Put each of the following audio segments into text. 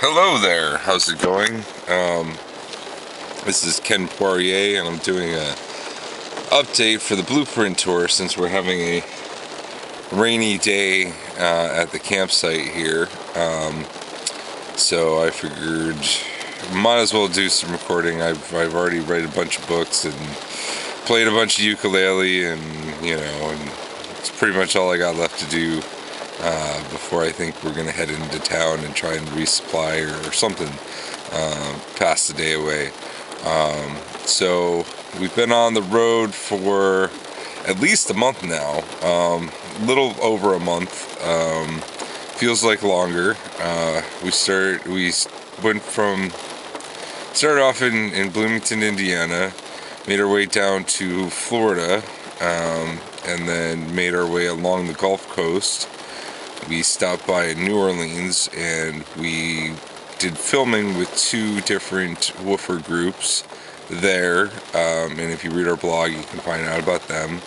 Hello there, how's it going? This is Ken Poirier, and I'm doing a update for the Blueprint Tour since we're having a rainy day at the campsite here. So I figured might as well do some recording. I've already read a bunch of books and played a bunch of ukulele, and and it's pretty much all I got left to do before I think we're gonna head into town and try and resupply or something, pass the day away. So we've been on the road for at least a month now, little over a month. Feels like longer. We started off in Bloomington, Indiana, made our way down to Florida, and then made our way along the Gulf Coast. We stopped by New Orleans and we did filming with two different woofer groups there, and if you read our blog you can find out about them.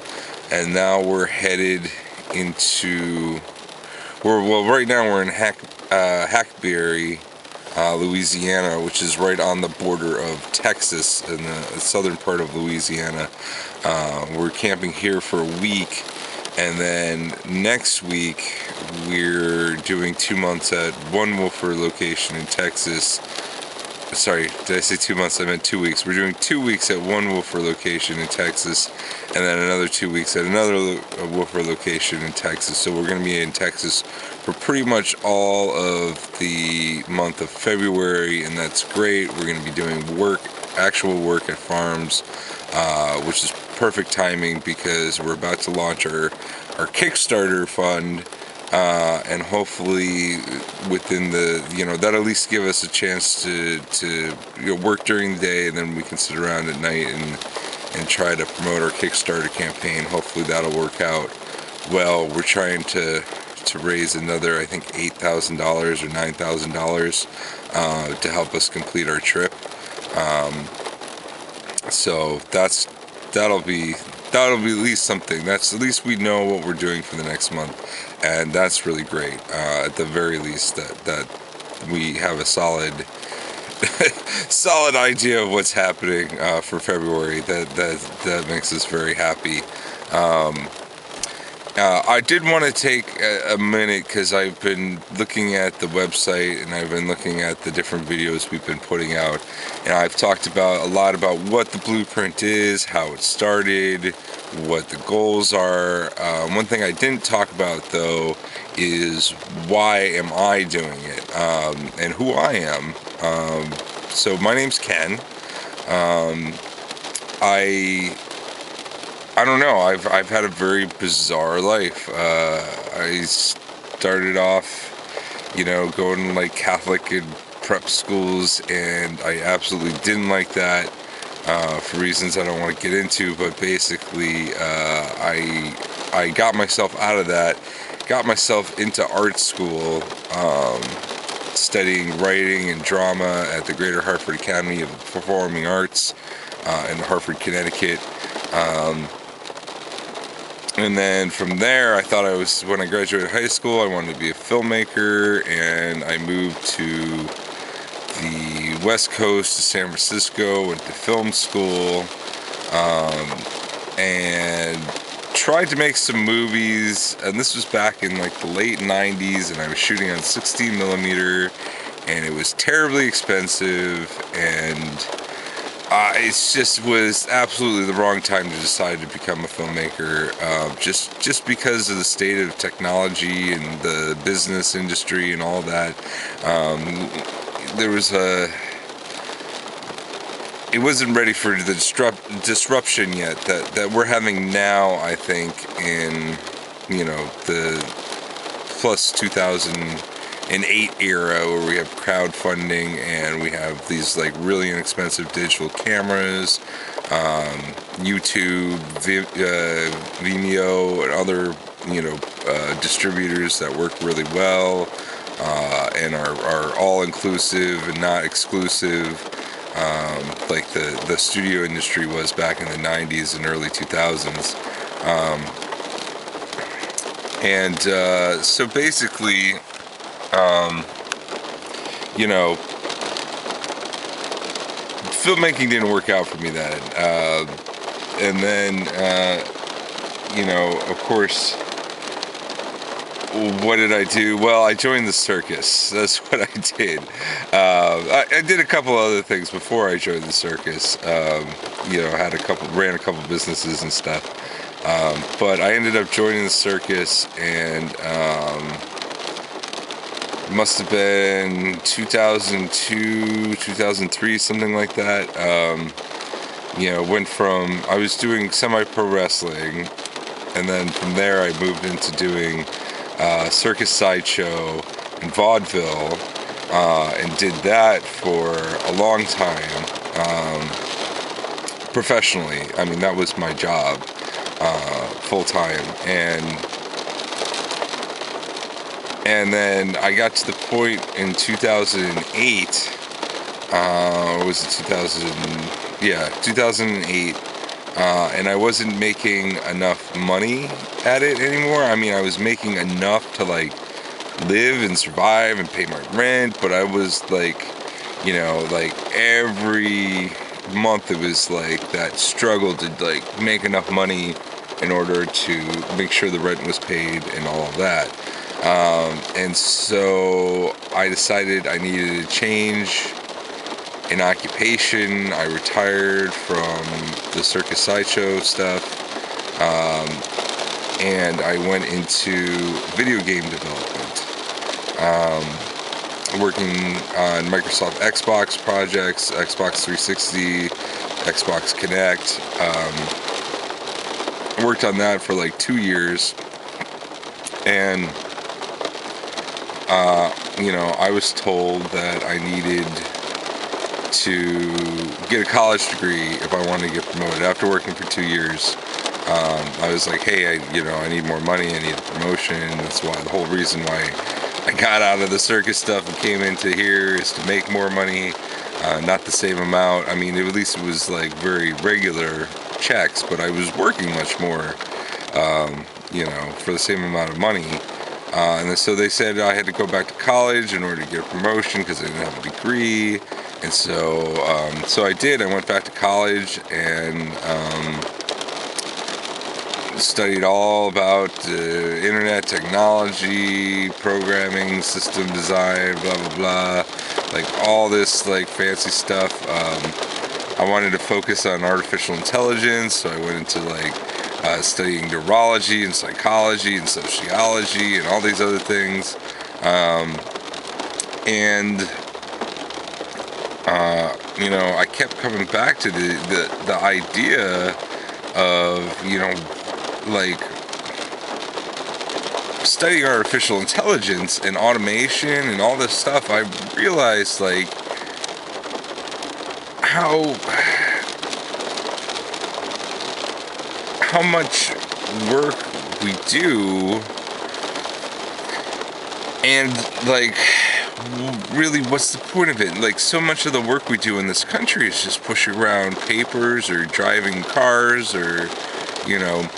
And now we're headed into, right now we're in Hackberry, Louisiana, which is right on the border of Texas in the southern part of Louisiana. We're camping here for a week, and then next week we're doing 2 months at one woofer location in Texas. Sorry, did I say 2 months? I meant 2 weeks. We're doing 2 weeks at one woofer location in Texas, and then another 2 weeks at another woofer location in Texas. So we're going to be in Texas for pretty much all of the month of February, and that's great. We're going to be doing actual work at farms, which is perfect timing because we're about to launch our Kickstarter fund, and hopefully within that'll at least give us a chance to work during the day, and then we can sit around at night and try to promote our Kickstarter campaign. Hopefully that'll work out well. We're trying to raise another, I think, $8,000 or $9,000 to help us complete our trip. So that'll be at least something. That's at least we know what we're doing for the next month, and that's really great. At the very least, that we have a solid idea of what's happening for February. That makes us very happy. I did want to take a minute because I've been looking at the website and I've been looking at the different videos we've been putting out, and I've talked a lot about what the Blueprint is, how it started, what the goals are. One thing I didn't talk about though is why am I doing it, and who I am. So my name's Ken. I don't know, I've had a very bizarre life. I started off, going like Catholic and prep schools, and I absolutely didn't like that for reasons I don't want to get into, but basically I got myself out of that, got myself into art school, studying writing and drama at the Greater Hartford Academy of Performing Arts in Hartford, Connecticut. And then from there, I thought when I graduated high school, I wanted to be a filmmaker, and I moved to the West Coast to San Francisco, went to film school, and tried to make some movies. And this was back in like the late 90s, and I was shooting on 16 millimeter, and it was terribly expensive, and it just was absolutely the wrong time to decide to become a filmmaker, just because of the state of technology and the business industry and all that. It wasn't ready for the disruption yet that we're having now, I think, in the plus 2008 era, where we have crowdfunding and we have these like really inexpensive digital cameras, YouTube, Vimeo, and other distributors that work really well, and are all inclusive and not exclusive, like the studio industry was back in the 90s and early 2000s. So basically, you know, filmmaking didn't work out for me then. And then, you know, of course, what did I do? Well, I joined the circus. That's what I did. I did a couple other things before I joined the circus. You know, ran a couple businesses and stuff. But I ended up joining the circus, and must have been 2002, 2003, something like that. You know, I was doing semi-pro wrestling, and then from there I moved into doing circus sideshow and vaudeville, and did that for a long time, professionally. I mean, that was my job, full time, and then I got to the point in 2008, or was it 2008, and I wasn't making enough money at it anymore. I mean, I was making enough to like live and survive and pay my rent, but I was like, you know, like every month it was like that struggle to like make enough money in order to make sure the rent was paid and all of that. And so I decided I needed to change an occupation. I retired from the circus sideshow stuff, and I went into video game development, working on Microsoft Xbox projects, Xbox 360, Xbox Connect. Worked on that for like 2 years, and you know, I was told that I needed to get a college degree if I wanted to get promoted. After working for 2 years, I was like, hey, I need more money, I need a promotion. That's why the whole reason why I got out of the circus stuff and came into here is to make more money, not the same amount. I mean, at least it was like very regular checks, but I was working much more, you know, for the same amount of money. And so they said I had to go back to college in order to get a promotion because I didn't have a degree. And so I did. I went back to college and studied all about internet technology, programming, system design, blah blah blah, like all this like fancy stuff. I wanted to focus on artificial intelligence, so I went into like studying neurology and psychology and sociology and all these other things, and you know, I kept coming back to the idea of, you know, like studying artificial intelligence and automation and all this stuff. I realized like how much work we do, and like really what's the point of it. Like, so much of the work we do in this country is just pushing around papers or driving cars or, you know,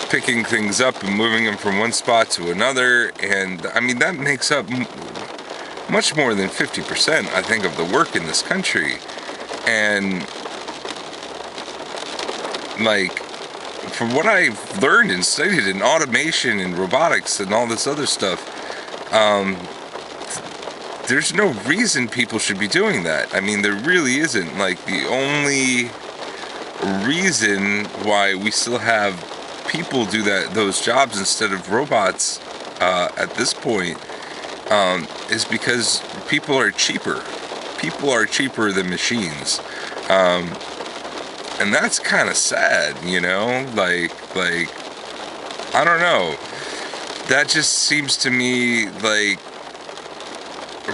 picking things up and moving them from one spot to another. And I mean, that makes up much more than 50%, I think, of the work in this country. And like, from what I've learned and studied in automation and robotics and all this other stuff, there's no reason people should be doing that. I mean, there really isn't. Like, the only reason why we still have people do those jobs instead of robots at this point is because people are cheaper. People are cheaper than machines. And that's kind of sad, you know? Like, I don't know. That just seems to me like,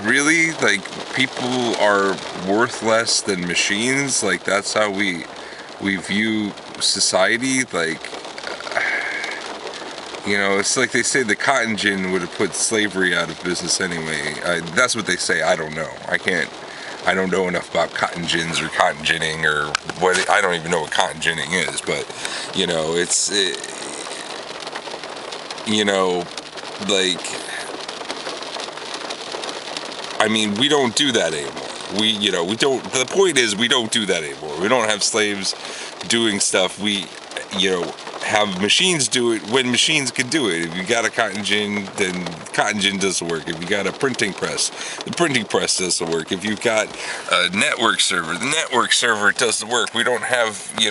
really, like, people are worth less than machines. Like, that's how we view society. Like, you know, it's like they say the cotton gin would have put slavery out of business anyway. That's what they say. I don't know. I don't know enough about cotton gins or cotton ginning or what. I don't even know what cotton ginning is. But, you know, you know, like, I mean, we don't do that anymore. We don't, the point is we don't do that anymore. We don't have slaves doing stuff. We, have machines do it when machines can do it. If you got a cotton gin, then cotton gin does the work. If you got a printing press, the printing press does the work. If you've got a network server, the network server does the work. We don't have, we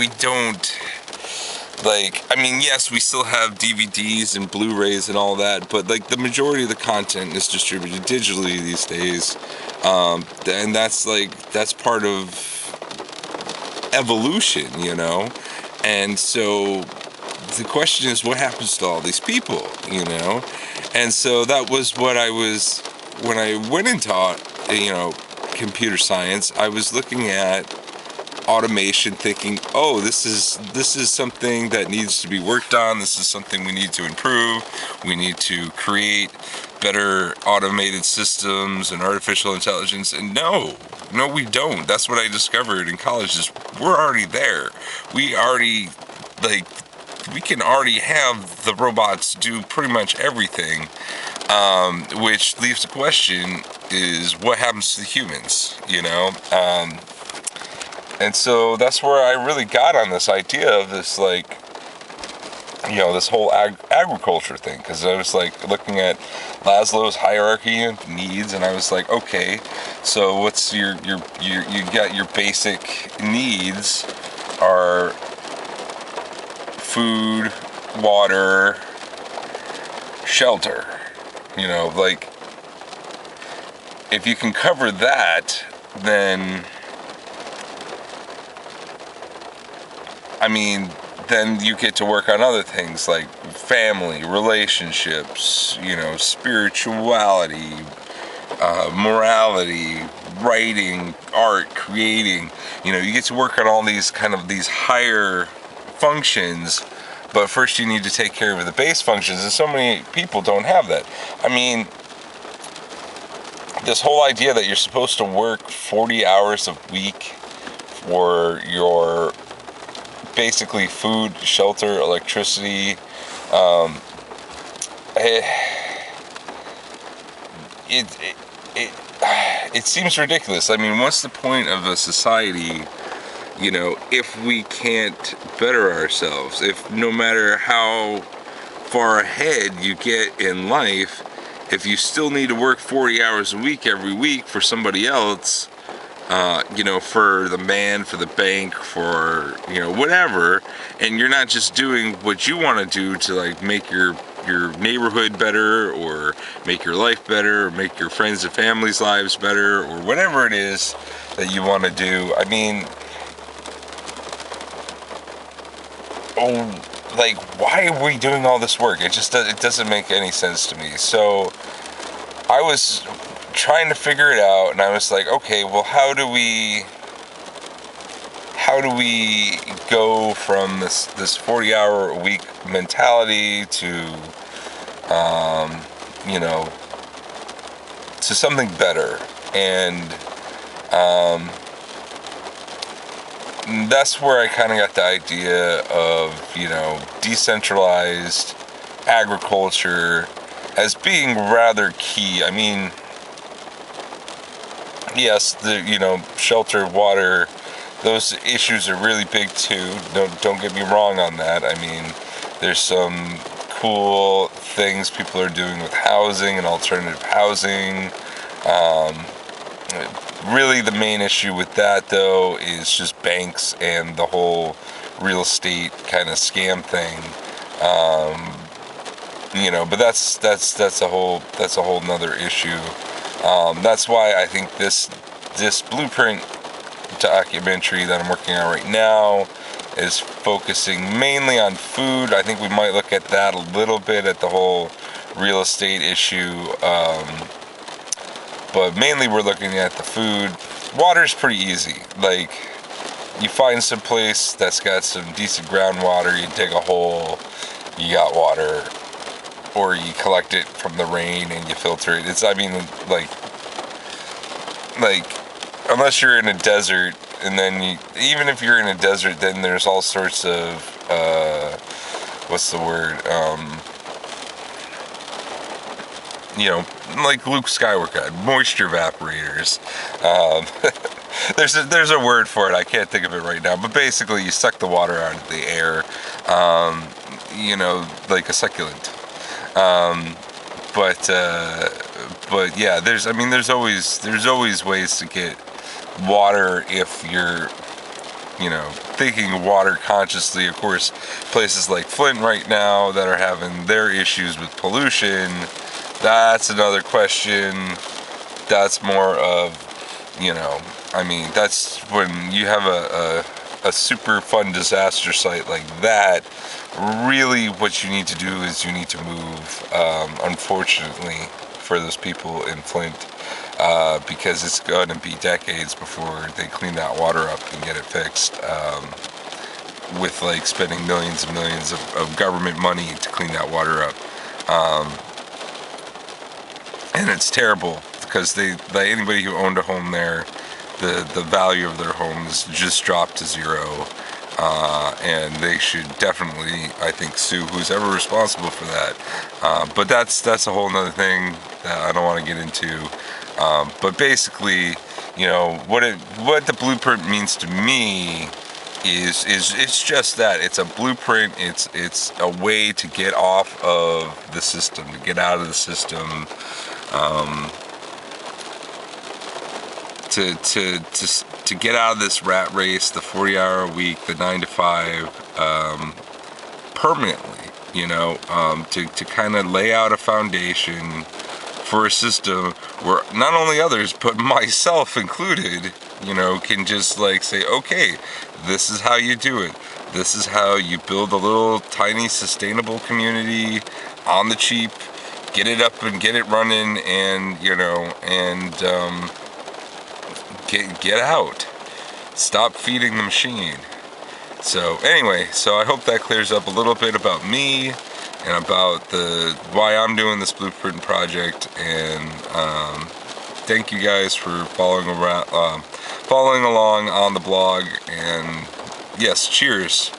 don't, like, I mean, yes, we still have DVDs and Blu-rays and all that, but like the majority of the content is distributed digitally these days, and that's part of evolution, and so the question is, what happens to all these people, and so that was what I was, when I went and taught, computer science, I was looking at automation, thinking, oh, this is something that needs to be worked on. This is something we need to improve. We need to create better automated systems and artificial intelligence. And no, we don't. That's what I discovered in college, is we're already there. We can already have the robots do pretty much everything, which leaves the question is, what happens to the humans, and so that's where I really got on this idea of this, this whole agriculture thing, because I was looking at Maslow's hierarchy of needs, and I was like, okay, so what's you got your basic needs are food, water, shelter. If you can cover that, then then you get to work on other things like family, relationships, spirituality, morality, writing, art, creating. You get to work on all these these higher functions, but first you need to take care of the base functions, and so many people don't have that. This whole idea that you're supposed to work 40 hours a week for your basically food, shelter, electricity, it seems ridiculous. What's the point of a society, if we can't better ourselves? If no matter how far ahead you get in life, if you still need to work 40 hours a week every week for somebody else, for the man, for the bank, for, whatever, and you're not just doing what you want to do to make your neighborhood better, or make your life better, or make your friends and family's lives better, or whatever it is that you want to do. Why are we doing all this work? It doesn't make any sense to me. So I was trying to figure it out, and I was like, okay, well, how do we go from this 40-hour a week mentality to to something better? And that's where I kind of got the idea of decentralized agriculture as being rather key. Yes, the shelter, water, those issues are really big too. Don't get me wrong on that. There's some cool things people are doing with housing and alternative housing. Really, the main issue with that, though, is just banks and the whole real estate kind of scam thing. But that's a whole nother issue. That's why I think this blueprint documentary that I'm working on right now is focusing mainly on food. I think we might look at that a little bit, at the whole real estate issue, but mainly we're looking at the food. Water's pretty easy. You find some place that's got some decent groundwater, you dig a hole, you got water, or you collect it from the rain and you filter it. Unless you're in a desert, and then even if you're in a desert, then there's all sorts of what's the word? you know, like Luke Skywalker had, moisture evaporators. Um, there's a word for it. I can't think of it right now. But basically, you suck the water out of the air, you know, like a succulent. Um, but yeah, there's always ways to get water if you're, you know, thinking water consciously. Of course, places like Flint right now that are having their issues with pollution, that's another question. That's more of, you know, I mean, that's when you have a super fun disaster site like that. Really, what you need to do is you need to move, unfortunately, for those people in Flint, because it's going to be decades before they clean that water up and get it fixed, with like spending millions and millions of government money to clean that water up. And it's terrible because like anybody who owned a home there, the value of their homes just dropped to zero, and they should definitely, I think, sue who's ever responsible for that. But that's a whole nother thing that I don't want to get into. But basically, you know, what the blueprint means to me is it's just that it's a blueprint. It's a way to get off of the system, to get out of the system. To get out of this rat race, the 40-hour a week, the 9 to 5, permanently, you know, to kind of lay out a foundation for a system where not only others, but myself included, you know, can just like say, okay, this is how you do it. This is how you build a little tiny sustainable community on the cheap, get it up and get it running, and, you know, and get out. Stop feeding the machine. So anyway, so I hope that clears up a little bit about me and about why I'm doing this blueprint project. And thank you guys for following along on the blog. And yes, cheers.